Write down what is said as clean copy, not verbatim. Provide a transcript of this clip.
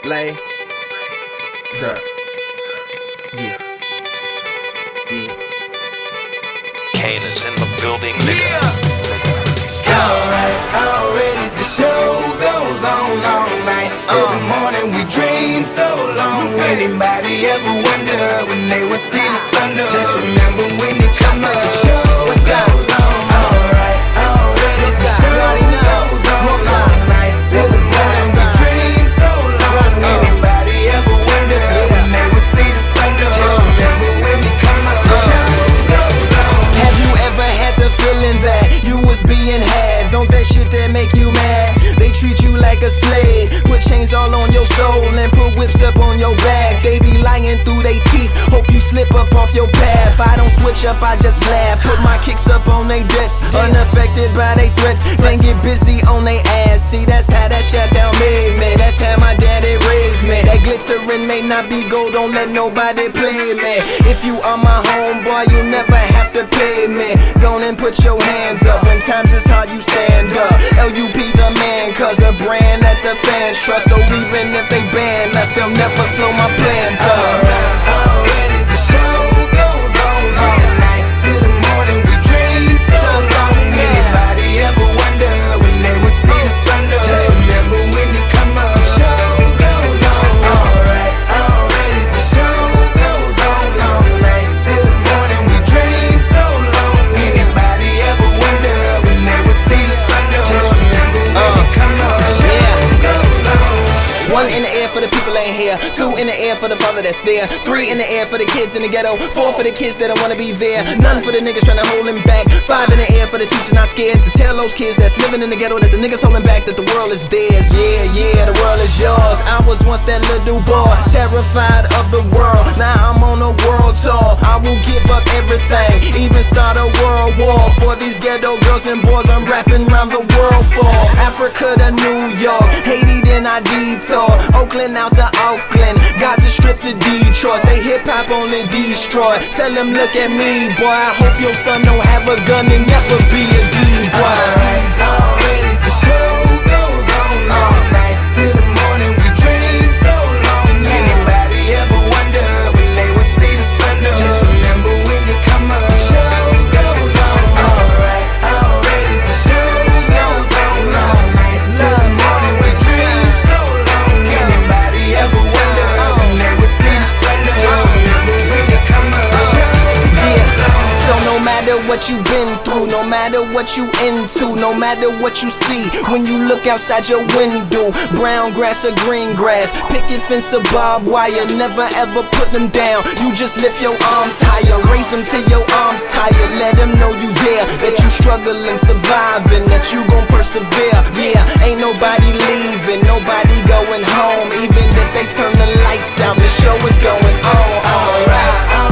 Lay. Sir. Yeah. Yeah. Kane is in the building, nigga. Alright, already the show goes on all night till the morning. We dream so long. Anybody ever wonder when they would see the sun? Just remember when it comes to the show goes on. Alright, already the show goes on all night till the morning. We dream so long. Anybody ever wonder when they would see the sun? Just remember when it comes to the show goes on. Have you ever had the feeling that you was being had? Don't that shit that make you mad? They treat you like a slave, put chains all on your soul and put whips up on your back. They be lying through they teeth, hope you slip up off your path. I don't switch up, I just laugh, put my kicks up on they desk, unaffected by they threats. Then get busy on they ass. See, that's how that Chi-Town made me, that's how my daddy raised me. That glittering may not be gold, don't let nobody play me. If you are my homeboy, you never have to pay me. Go and put your hands up, when times is hard you stand up. LUP the man, cause a brand that the fans trust. So even if they ban us, they'll never slow my plans up. Already the show goes on all night till the morning. We dream so long. Anybody ever wonder when they would see the sun? Just remember when you come up. The show goes on. Alright, already the show goes on all night till the morning. We dream so long. Anybody ever wonder when they would see the sun? Just remember when you come up. The show goes on. One in the air for the people ain't here. Two in the air for the father that's there. Three in the air for the kids in the ghetto. Four for the kids that don't wanna be there. None for the niggas trying to hold him back. Five in the air for the teachers not scared to tell those kids that's living in the ghetto that the niggas holding back, that the world is theirs. Yeah, yeah, the world is yours. I was once that little boy, terrified of the world. Now I'm on a world tour. I will give up everything, even start a world war for these ghetto girls and boys I'm rapping around the world for. Africa to New York, Haiti then I detour. Oakland out to Oakland, Gaza Strip to Detroit. Say hip hop only destroy. Tell them look at me, boy. I hope your son don't have a gun and never be a D-boy. Alright, already the show goes on all night till the morning. We dream so long. Anybody ever wonder when they would see the sun? Just remember when you come up. The show goes on. Alright, already the show goes on all night till the morning. We dream so long. Anybody ever wonder when they would see the sun? Just remember when you come up. The show goes on. So no matter what you've been through, no matter what you into, no matter what you see, when you look outside your window, brown grass or green grass, picket fence or barbed wire, never ever put them down. You just lift your arms higher, raise them till your arms tired. Let them know you there, that you struggling, surviving, that you gon' persevere. Yeah, ain't nobody leaving, nobody going home. Even if they turn the lights out, the show is going on. Alright.